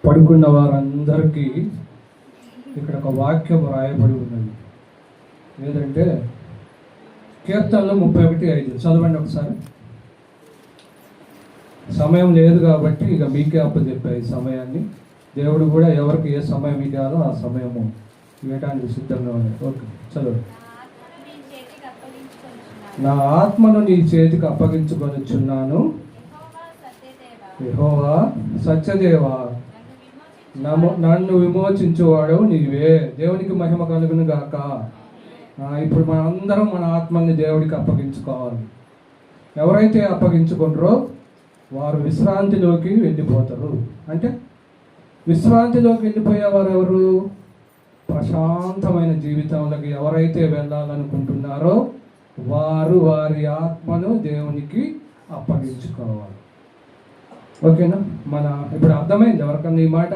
పడుకున్న వారందరికీ ఇక్కడ ఒక వాక్యం రాయబడి ఉన్నది. ఏదంటే కీర్తనలు 31:5 చదవండి ఒకసారి. సమయం లేదు కాబట్టి ఇక మీకే అప్పచెప్పాయి సమయాన్ని. దేవుడు కూడా ఎవరికి ఏ సమయం ఇవ్వాలో ఆ సమయము ఇవ్వడానికి సిద్ధంగా ఉన్నాయి. ఓకే, చదువు. నా ఆత్మను నీ చేతికి అప్పగించుకొనిచున్నాను. యెహోవా సత్యదేవా, నన్ను విమోచించువాడు నీవే. దేవునికి మహిమ కలుగును గాక. ఇప్పుడు మనందరం మన ఆత్మల్ని దేవుడికి అప్పగించుకోవాలి. ఎవరైతే అప్పగించుకుంటారో వారు విశ్రాంతిలోకి వెళ్ళిపోతారు. అంటే విశ్రాంతిలోకి వెళ్ళిపోయేవారు ఎవరు? ప్రశాంతమైన జీవితంలోకి ఎవరైతే వెళ్ళాలనుకుంటున్నారో వారు వారి ఆత్మను దేవునికి అప్పగించుకోవాలి. ఓకేనా? ఇప్పుడు అర్థమైంది ఎవరికన్నా ఈ మాట?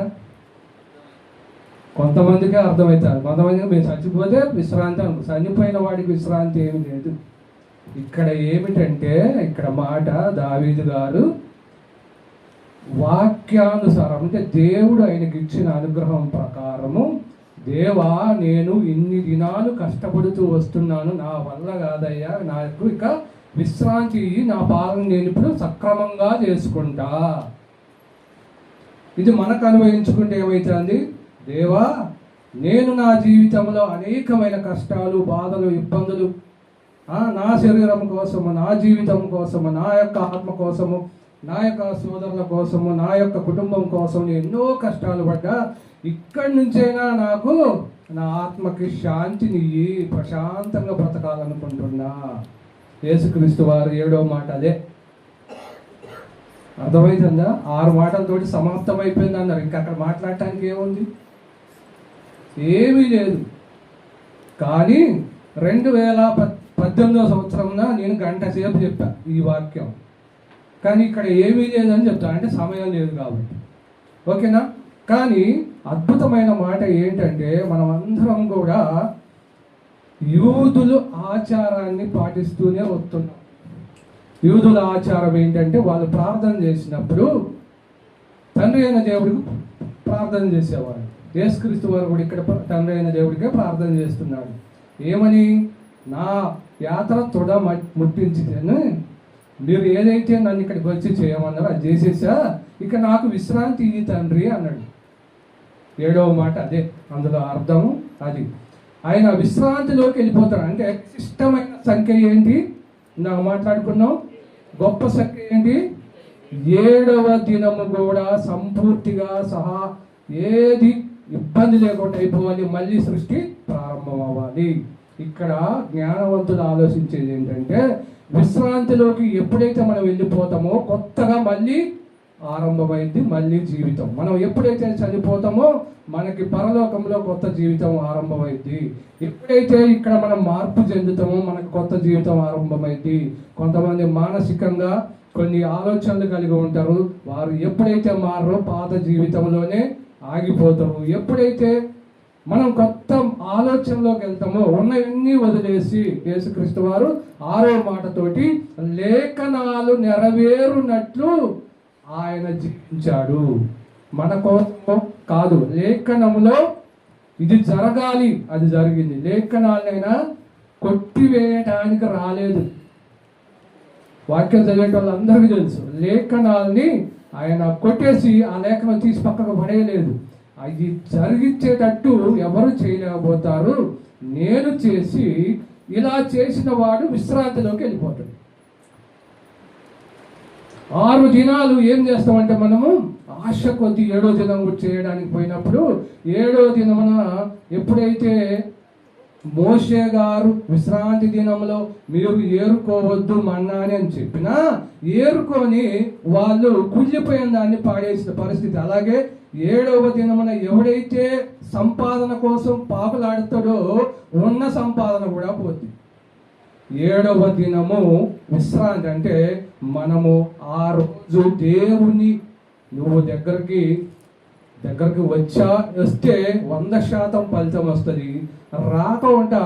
కొంతమందికే అర్థమవుతారు, కొంతమందికి మేము చచ్చిపోతే విశ్రాంతి అనుకో. చనిపోయిన వాడికి విశ్రాంతి ఏమి లేదు. ఇక్కడ ఏమిటంటే ఇక్కడ మాట దావీదు గారు వాక్యానుసారం, అంటే దేవుడు ఆయనకి ఇచ్చిన అనుగ్రహం ప్రకారము, దేవా నేను ఇన్ని దినాలు కష్టపడుతూ వస్తున్నాను, నా వల్ల కాదయ్యా, నాకు ఇక విశ్రాంతి, నా పాలన నేను ఇప్పుడు సక్రమంగా చేసుకుంటా. ఇది మనకు అనుభవించుకుంటే ఏమవుతుంది? దేవా నేను నా జీవితంలో అనేకమైన కష్టాలు, బాధలు, ఇబ్బందులు, నా శరీరం కోసము, నా జీవితం కోసము, నా యొక్క ఆత్మ కోసము, నా యొక్క సోదరుల కోసము, నా యొక్క కుటుంబం కోసం ఎన్నో కష్టాలు పడ్డా, ఇక్కడి నుంచైనా నాకు నా ఆత్మకి శాంతిని, ప్రశాంతంగా బ్రతకాలనుకుంటున్నా. యేసుక్రీస్తు వారు 7వ మాట అదే. అర్థమైతుందా? 6 మాటలతోటి సమాప్తమైపోయింది అన్నారు. ఇంకా అక్కడ మాట్లాడటానికి ఏముంది? ఏమీ లేదు. కానీ 2018వ సంవత్సరంలో నేను గంట సేపు చెప్పా ఈ వాక్యం. కానీ ఇక్కడ ఏమీ లేదని చెప్తా, అంటే సమయం లేదు కాబట్టి. ఓకేనా? కానీ అద్భుతమైన మాట ఏంటంటే మనం అందరం కూడా యూదులు ఆచారాన్ని పాటిస్తూనే వస్తున్నాం. యూదుల ఆచారం ఏంటంటే వాళ్ళు ప్రార్థన చేసినప్పుడు తండ్రి అయిన దేవుడికి ప్రార్థన చేసేవాడు. యేసుక్రీస్తు వారు కూడా ఇక్కడ తండ్రి అయిన దేవుడికే ప్రార్థన చేస్తున్నాడు. ఏమని? నా యాత్ర తొడ ముట్టించితేనే మీరు ఏదైతే నన్ను ఇక్కడికి వచ్చి చేయమన్నారో అది చేసేసా, ఇక నాకు విశ్రాంతి ఇయ్యి తండ్రి అన్నాడు. 7వ మాట అదే, అందులో అర్థము అది. ఆయన విశ్రాంతిలోకి వెళ్ళిపోతాడు. అంటే ఇష్టమైన సంఖ్య ఏంటి? నాకు మాట్లాడుకున్నాం. గొప్ప సంఖ్య ఏంటి? 7వ దినము కూడా సంపూర్తిగా సహా ఏది ఇబ్బంది లేకుండా అయిపోవాలి, మళ్ళీ సృష్టి ప్రారంభం అవ్వాలి. ఇక్కడ జ్ఞానవంతులు ఆలోచించేది ఏంటంటే విశ్రాంతిలోకి ఎప్పుడైతే మనం వెళ్ళిపోతామో కొత్తగా మళ్ళీ ఆరంభమైంది, మళ్ళీ జీవితం. మనం ఎప్పుడైతే చనిపోతామో మనకి పరలోకంలో కొత్త జీవితం ఆరంభమైంది. ఎప్పుడైతే ఇక్కడ మనం మార్పు చెందుతామో మనకు కొత్త జీవితం ఆరంభమైంది. కొంతమంది మానసికంగా కొన్ని ఆలోచనలు కలిగి ఉంటారు. వారు ఎప్పుడైతే మారో పాత జీవితంలోనే ఆగిపోతారు. ఎప్పుడైతే మనం కొత్త ఆలోచనలోకి వెళ్తామో ఉన్నవన్నీ వదిలేసి, యేసుక్రీస్తు వారు 6వ మాటతోటి లేఖనాలు నెరవేరునట్లు ఆయన జీవించాడు. మన కోసమో కాదు, లేఖనములో ఇది జరగాలి, అది జరిగింది. లేఖనాలైనా కొట్టివేయటానికి రాలేదు. వాక్యం చదివేట వాళ్ళందరికీ తెలుసు. లేఖనాల్ని ఆయన కొట్టేసి ఆ లేఖనం తీసి పక్కకు పడేయలేదు. అది జరిగించేటట్టు ఎవరు చేయలేకపోతారు. నేను చేసి ఇలా చేసిన వాడు విశ్రాంతిలోకి వెళ్ళిపోతాడు. 6 దినాలు ఏం చేస్తామంటే మనము ఆశ కొద్ది 7వ దినం చేయడానికి పోయినప్పుడు 7వ దినమున ఎప్పుడైతే మోషే గారు విశ్రాంతి దినంలో మీరు ఏరుకోవద్దు మన్నాని అని చెప్పినా ఏరుకొని వాళ్ళు కుళ్ళిపోయిన దాన్ని పాడేసిన పరిస్థితి. అలాగే 7వ దినమున ఎవడైతే సంపాదన కోసం పాకులాడుతాడో ఉన్న సంపాదన కూడా పోతుంది. 7వ దినము విశ్రాంతి. అంటే మనము ఆ రోజు దేవుని నువ్వు దగ్గరికి దగ్గరకు వస్తే 100% ఫలితం వస్తుంది. రాకుండా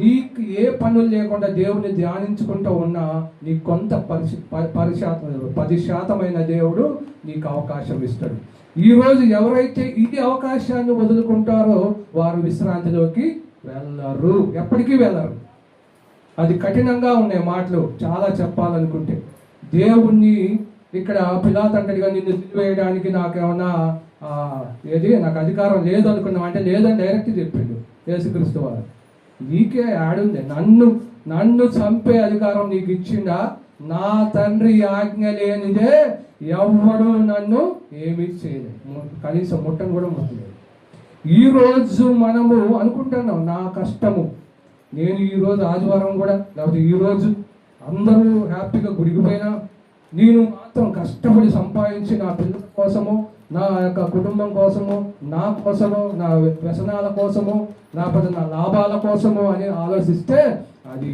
నీకు ఏ పనులు లేకుండా దేవుని ధ్యానించుకుంటూ ఉన్నా నీకు కొంత 10% దేవుడు నీకు అవకాశం ఇస్తాడు. ఈరోజు ఎవరైతే ఈ అవకాశాన్ని వదులుకుంటారో వారు విశ్రాంతిలోకి వెళ్ళరు, ఎప్పటికీ వెళ్ళరు. అది కఠినంగా ఉన్నాయి మాటలు చాలా చెప్పాలనుకుంటే. దేవుణ్ణి ఇక్కడ పిలాతు అంటాడుగా, నిన్ను వేయడానికి నాకేమన్నా నాకు అధికారం లేదు అనుకున్నాం అంటే లేదని డైరెక్ట్ చెప్పిండు యేసుక్రీస్తు వారు. నీకే ఆడుంది, నన్ను చంపే అధికారం నీకు ఇచ్చిండా? నా తండ్రి ఆజ్ఞ లేనిదే ఎవడు నన్ను ఏమీ చేయలేదు, కనీసం ముట్టను కూడా ముట్టలేదు. ఈరోజు మనము అనుకుంటున్నాం నా కష్టము, నేను ఈరోజు ఆదివారం కూడా లేకపోతే ఈరోజు అందరూ హ్యాపీగా గుడికి పోయినా నేను మాత్రం కష్టపడి సంపాదించి నా పిల్లల కోసము, నా యొక్క కుటుంబం కోసము, నా కోసము, నా వ్యసనాల కోసము, లేకపోతే నా లాభాల కోసము అని ఆలోచిస్తే అది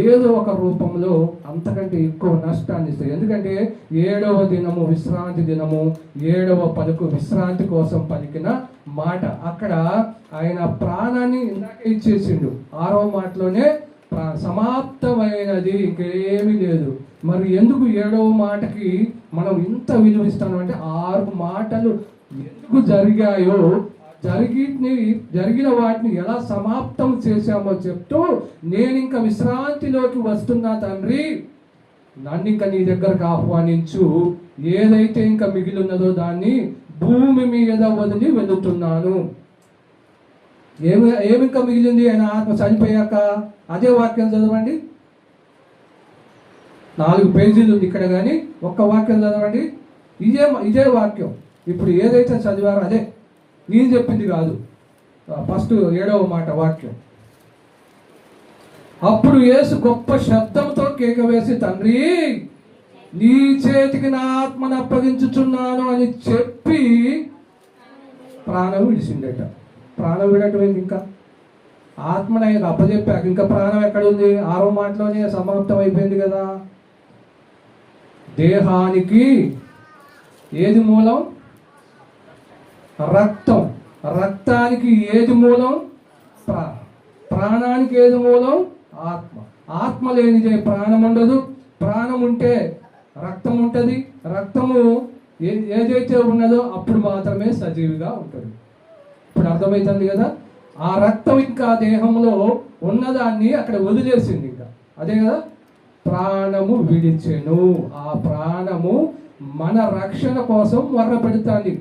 ఏదో ఒక రూపంలో అంతకంటే ఎక్కువ నష్టాన్ని ఇస్తాయి. ఎందుకంటే 7వ దినము విశ్రాంతి దినము, 7వ పలుకు విశ్రాంతి కోసం పలికిన మాట. అక్కడ ఆయన ప్రాణాన్ని ఇందాకే ఇచ్చేసిండు. 6వ మాటలోనే సమాప్తమైనది, ఇంకేమీ లేదు. మరి ఎందుకు 7వ మాటకి మనం ఇంత విలువిస్తాం అంటే 6 మాటలు ఎందుకు జరిగాయో, జరిగిన వాటిని ఎలా సమాప్తం చేశామో చెప్తూ, నేను ఇంకా విశ్రాంతిలోకి వస్తున్నా తండ్రి, నన్ను ఇంకా నీ దగ్గరకు ఆహ్వానించు, ఏదైతే ఇంకా మిగిలి ఉన్నదో దాన్ని భూమి మీద వదిలి వెళుతున్నాను. ఏమింకా మిగిలింది? ఆయన ఆత్మ చనిపోయాక. అదే వాక్యం చదవండి, 4 పేజీలు ఉంది ఇక్కడ, కానీ ఒక్క వాక్యం చదవండి. ఇదే వాక్యం ఇప్పుడు ఏదైతే చదివారో అదే, నేను చెప్పింది కాదు. ఫస్ట్ 7వ మాట వాక్యం. అప్పుడు యేసు గొప్ప శబ్దంతో కేక వేసి, తండ్రి నీ చేతికి నా ఆత్మను అప్పగించుచున్నాను అని చెప్పి ప్రాణం విడిచిండట. ప్రాణం విడటమైంది. ఇంకా ఆత్మను ఆయన అప్పచెప్పాక ఇంకా ప్రాణం ఎక్కడ ఉంది? 6వ మాటలోనే సమాప్తం అయిపోయింది కదా. దేహానికి ఏది మూలం? రక్తం. రక్తానికి ఏది మూలం? ప్రాణానికి ఏది మూలం? ఆత్మ. ఆత్మ లేనిదే ప్రాణం ఉండదు. ప్రాణం ఉంటే రక్తం ఉంటుంది. రక్తము ఏదైతే ఉన్నదో అప్పుడు మాత్రమే సజీవిగా ఉంటుంది. ఇప్పుడు అర్థమవుతుంది కదా. ఆ రక్తం ఇంకా దేహంలో ఉన్నదాన్ని అక్కడ వదిలేసింది. ఇంకా అదే కదా, ప్రాణము విడిచెను. ఆ ప్రాణము మన రక్షణ కోసం వర్ర పెడుతుంది.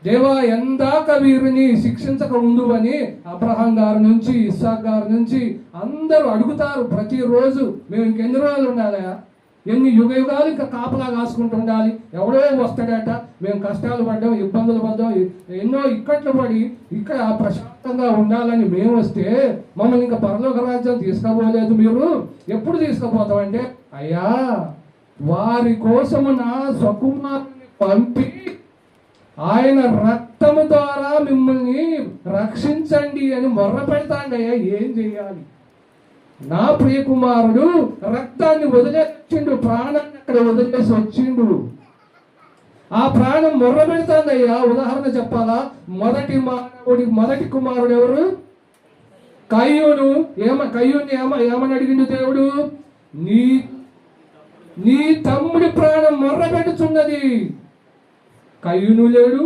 దేవా, ఎందాక వీరిని శిక్షించక ఉండు అని అబ్రహాం గారి నుంచి, ఇస్సాక్ గారి నుంచి అందరూ అడుగుతారు ప్రతిరోజు. మేము ఇంకెన్ని రోజులు ఉండాలా? ఎన్ని యుగాలు ఇంకా కాపలా కాసుకుంటూ ఉండాలి? ఎవడో వస్తాడట, మేము కష్టాలు పడ్డాం, ఇబ్బందులు పడ్డాం, ఎన్నో ఇక్కట్లు పడి ఇక్కడ ప్రశాంతంగా ఉండాలని మేము వస్తే మమ్మల్ని ఇంకా పరలోక రాజ్యం తీసుకుపోలేదు. మీరు ఎప్పుడు తీసుకుపోతామంటే, అయ్యా వారి కోసము నా స్వకుమారుని పంపి ఆయన రక్తము ద్వారా మిమ్మల్ని రక్షించండి అని మొర్ర పెడతాండయ్యా. ఏం చేయాలి? నా ప్రియ కుమారుడు రక్తాన్ని వదిలేసిండు, ప్రాణాన్ని అక్కడ వదిలేసి వచ్చిండు. ఆ ప్రాణం మొర్ర పెడతాందయ్యా. ఉదాహరణ చెప్పాలా? మొదటి కుమారుడు ఎవరు? కయ్యూను. కయ్యూని ఏమని అడిగిండు దేవుడు? నీ తమ్ముడి ప్రాణం మొర్ర పెడుతున్నది. కయ్యూను లేడు,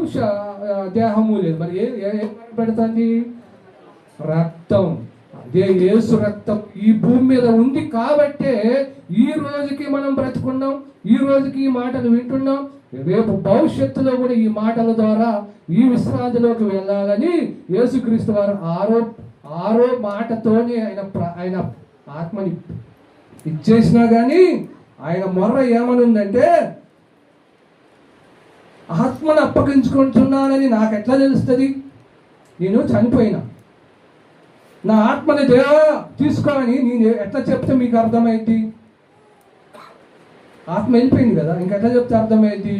దేహము లేదు, మరి ఏం పెడుతుంది? రక్తం. అదే యేసు రక్తం ఈ భూమి మీద ఉంది కాబట్టే ఈ రోజుకి మనం బ్రతుకున్నాం, ఈ రోజుకి ఈ మాటలు వింటున్నాం. రేపు భవిష్యత్తులో కూడా ఈ మాటల ద్వారా ఈ విశ్రాంతిలోకి వెళ్ళాలని యేసుక్రీస్తు వారు ఆరో మాటతోనే ఆయన ఆత్మని ఇచ్చేసినా కానీ ఆయన మొర్ర ఏమనుందంటే, ఆత్మను అప్పగించుకుంటున్నానని నాకు ఎట్లా తెలుస్తుంది? నేను చనిపోయినా నా ఆత్మని దేవా తీసుకో అని నేను ఎట్లా చెప్తే మీకు అర్థమైంది? ఆత్మ వెళ్ళిపోయింది కదా, ఇంకెట్లా చెప్తే అర్థమైంది?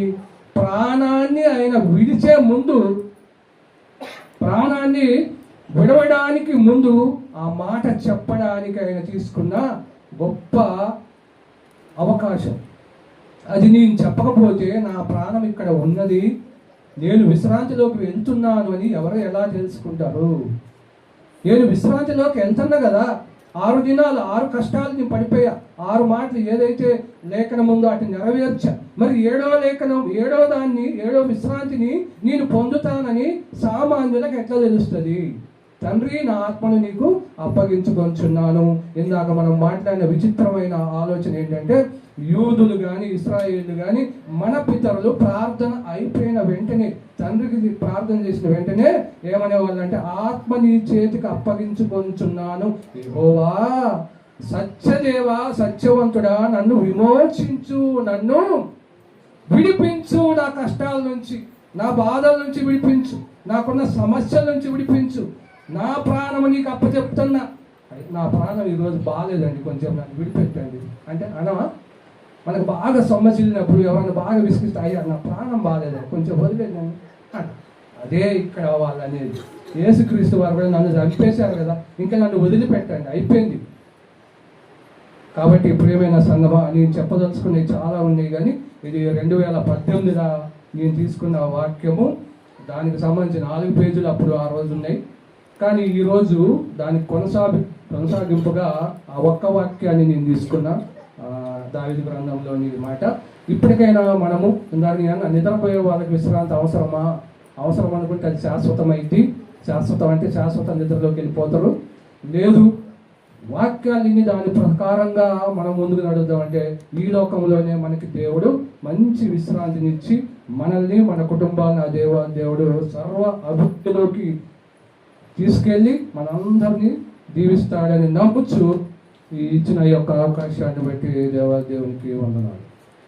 ప్రాణాన్ని ఆయన విడిచే ముందు, ప్రాణాన్ని విడవడానికి ముందు ఆ మాట చెప్పడానికి ఆయన తీసుకున్న గొప్ప అవకాశం. అది నేను చెప్పకపోతే నా ప్రాణం ఇక్కడ ఉన్నది, నేను విశ్రాంతిలోకి వెళ్తున్నాను అని ఎవరు ఎలా తెలుసుకుంటారు? నేను విశ్రాంతిలోకి వెళ్తున్నా కదా, 6 దినాలు 6 కష్టాలని పడిపోయా, 6 మాటలు ఏదైతే లేఖనం ఉందో వాటిని నెరవేర్చా. మరి 7వ లేఖనం 7వ దాన్ని 7వ విశ్రాంతిని నేను పొందుతానని సామాన్యులకు ఎట్లా తెలుస్తుంది? తండ్రి, నా ఆత్మను నీకు అప్పగించుకొంచున్నాను. ఇందాక మనం మాట్లాడిన విచిత్రమైన ఆలోచన ఏంటంటే, యూదులు కానీ ఇశ్రాయేలు కానీ మన పితరులు ప్రార్థన అయిపోయిన వెంటనే, తండ్రికి ప్రార్థన చేసిన వెంటనే ఏమనేవాళ్ళంటే, ఆత్మ నీ చేతికి అప్పగించుకొంచున్నాను, యెహోవా సత్యదేవా సత్యవంతుడా నన్ను విమోచించు, నన్ను విడిపించు, నా కష్టాల నుంచి, నా బాధల నుంచి విడిపించు, నాకున్న సమస్యల నుంచి విడిపించు, నా ప్రాణము నీకు అప్పచెప్తున్నా. నా ప్రాణం ఈరోజు బాగాలేదండి, కొంచెం నన్ను విడిపెట్టండి అంటే అనవా? మనకు బాగా సొమ్మసిల్లినప్పుడు ఎవరైనా బాగా విసిగిస్తే, అయ్యా నా ప్రాణం బాగాలేదండి కొంచెం వదిలేదండి అంట. అదే ఇక్కడ వాళ్ళు అనేది. యేసుక్రీస్తు వారు కూడా నన్ను చంపేశారు కదా, ఇంకా నన్ను వదిలిపెట్టండి, అయిపోయింది. కాబట్టి ప్రియమైన సంగమా, నేను చెప్పదలుచుకునేవి చాలా ఉన్నాయి, కానీ ఇది 2018 నేను తీసుకున్న వాక్యము. దానికి సంబంధించి 4 పేజీలు అప్పుడు ఆ రోజు ఉన్నాయి. కానీ ఈరోజు దానికి కొనసాగింపుగా ఆ ఒక్క వాక్యాన్ని నేను తీసుకున్నా, దావీదు గ్రంథంలోని మాట. ఇప్పటికైనా మనము నిద్రపోయే వాళ్ళకి విశ్రాంతి అవసరమా? అవసరం అనుకుంటే అది శాశ్వతమైంది. శాశ్వతం అంటే శాశ్వత నిద్రలోకి వెళ్ళిపోతారు. లేదు, వాక్యాలని దాని ప్రకారంగా మనం ముందుకు నడుద్దామంటే ఈ లోకంలోనే మనకి దేవుడు మంచి విశ్రాంతినిచ్చి మనల్ని, మన కుటుంబాన్ని ఆ దేవుడు సర్వ అభివృద్ధిలోకి తీసుకెళ్ళి మనందరినీ దీవిస్తాడని నమ్ముచు ఈ ఇచ్చిన ఈ యొక్క అవకాశాన్ని బట్టి దేవునికి వందనాలు.